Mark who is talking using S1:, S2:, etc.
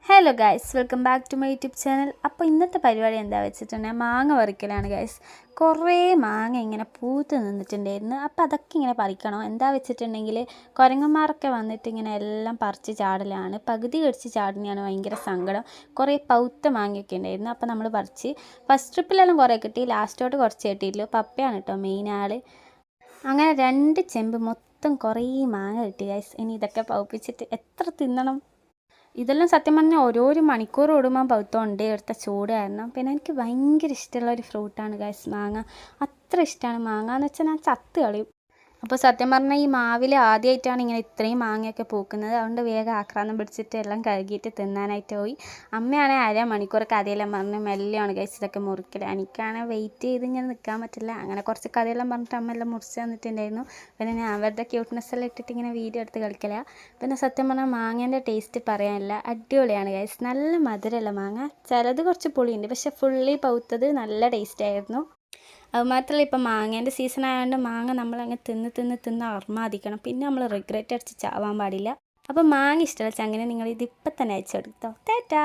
S1: Hello guys, welcome back to my YouTube channel. അപ്പോൾ ഇന്നത്തെ പരിപാടി എന്താ വെച്ചിട്ടുണ്ടെങ്കിൽ മാങ്ങ പറിക്കലാണ് ഗൈസ്. കുറേ മാങ്ങ ഇങ്ങനെ പൂത്ത് നിന്നിട്ടുണ്ടായിരുന്നു. അപ്പോൾ അതൊക്കെ ഇങ്ങനെ പറിക്കണം. എന്താ വെച്ചിട്ടുണ്ടെങ്കിൽ കുരങ്ങന്മാരൊക്കെ വന്നിട്ട് ഇങ്ങനെ എല്ലാം പറിച്ച് ചാടലാണ്. പകുതി കടിച്ച് ചാടുന്നതാണ് ഭയങ്കര സങ്കടം. കുറേ പൗത്ത മാങ്ങയൊക്കെ ഉണ്ടായിരുന്നു. അപ്പോൾ നമ്മൾ പറിച്ച് ഫസ്റ്റ് ട്രിപ്പിലെല്ലാം കുറേ കിട്ടി, ലാസ്റ്റോട്ട് കുറച്ച് കിട്ടിയില്ലോ. പപ്പയാണ് കേട്ടോ മെയിൻ ആൾ. അങ്ങനെ 2 ചെമ്പ് മൊത്തം കുറേ മാങ്ങ കിട്ടി ഗൈസ്. ഇനി ഇതൊക്കെ പൗപ്പിച്ചിട്ട് എത്ര തിന്നണം. ഇതെല്ലാം സത്യം പറഞ്ഞാൽ ഓരോരോ മണിക്കൂർ ഓടുമ്പോൾ പൗത്തോണ്ട് എടുത്ത ചൂട് കാരണം. പിന്നെ എനിക്ക് ഭയങ്കര ഇഷ്ടമുള്ള ഒരു ഫ്രൂട്ടാണ് ഗൈസ് മാങ്ങ. അത്ര ഇഷ്ടമാണ് മാങ്ങ എന്ന് വെച്ചാൽ ഞാൻ ചത്ത് കളയും. അപ്പോൾ സത്യം പറഞ്ഞാൽ ഈ മാവിൽ ആദ്യമായിട്ടാണ് ഇങ്ങനെ ഇത്രയും മാങ്ങയൊക്കെ പൂക്കുന്നത്. അതുകൊണ്ട് വേഗം ആക്രാന്തം പിടിച്ചിട്ട് എല്ലാം കഴുകിയിട്ട് തിന്നാനായിട്ട് പോയി. അമ്മയാണെങ്കിൽ അരമണിക്കൂർ കഥയെല്ലാം പറഞ്ഞ് മെല്ലെയാണ് ഗൈസ് ഇതൊക്കെ മുറിക്കൽ. എനിക്കാണെങ്കിൽ വെയിറ്റ് ചെയ്ത് ഇങ്ങനെ നിൽക്കാൻ പറ്റില്ല. അങ്ങനെ കുറച്ച് കഥയെല്ലാം പറഞ്ഞിട്ട് അമ്മ എല്ലാം മുറിച്ച് തന്നിട്ടുണ്ടായിരുന്നു. പിന്നെ ഞാൻ അവരുടെ ക്യൂട്ട്നെസ് എല്ലാം ഇട്ടിട്ട് ഇങ്ങനെ വീഡിയോ എടുത്ത് കളിക്കില്ല. പിന്നെ സത്യം പറഞ്ഞാൽ മാങ്ങേൻ്റെ ടേസ്റ്റ് പറയാനില്ല, അടിപൊളിയാണ് ഗൈസ്. നല്ല മധുരമുള്ള മാങ്ങ, ചിലത് കുറച്ച് പുളിയുണ്ട്, പക്ഷെ ഫുള്ളി പൗത്തത് നല്ല ടേസ്റ്റ് ആയിരുന്നു. അതുമാത്രമല്ല, ഇപ്പം മാങ്ങേൻ്റെ സീസൺ ആയതുകൊണ്ട് മാങ്ങ നമ്മളങ്ങ് തിന്ന് അർമാദിക്കണം. പിന്നെ നമ്മൾ റിഗ്രറ്റ് അടിച്ച് ചാവാൻ പാടില്ല. അപ്പോൾ മാങ്ങ ഇഷ്ടമല്ല അങ്ങനെ നിങ്ങൾ ഇതിപ്പം തന്നെ അയച്ചു കൊടുത്തോ. ടാറ്റാ.